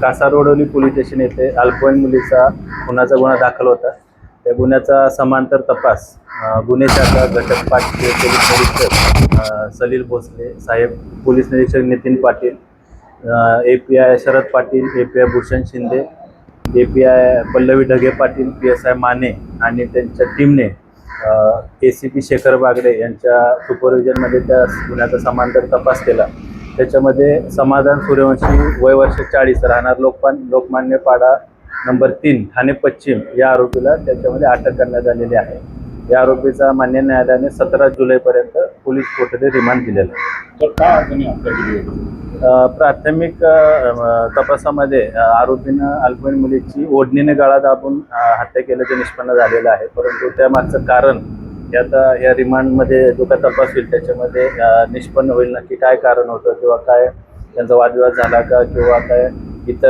कासारवडोली police station येथे अल्पवयीन मुलीचा खुनाचा गुन्हा दाखल होता. त्या गुन्ह्याचा समांतर तपास गुन्हे शाखा घटक पाटील पोलीस निरीक्षक सलील भोसले साहेब, पोलीस निरीक्षक Nitin Patil, API Sharad Patil, API Bhushan Shinde, API Pallavi Dhage Patil, PSI Mane आणि त्यांच्या टीमने ACP शेखर बागडे यांच्या सुपरविजनमध्ये त्या गुन्ह्याचा समांतर तपास केला. त्याच्यामध्ये समाधान सूर्यवंशी वय वर्ष 40 राहणार लोकमान्य पाडा नंबर 3 ठाणे पश्चिम या आरोपीला त्याच्यामध्ये अटक करण्यात आलेली आहे. या आरोपीचा मान्य न्यायालयाने 17 जुलैपर्यंत पोलीस कोठडी रिमांड दिलेला आहे. प्राथमिक तपासामध्ये आरोपीनं अल्पवयीन मुलीची ओढणीने गळा दाबून हत्या केल्याचे निष्पन्न झालेलं आहे. परंतु त्यामागचं कारण या रिमांडमध्ये जो काय तपास होईल त्याच्यामध्ये निष्पन्न होईल नक्की काय कारण होतं किंवा काय त्यांचा वादविवाद झाला का किंवा काय इतर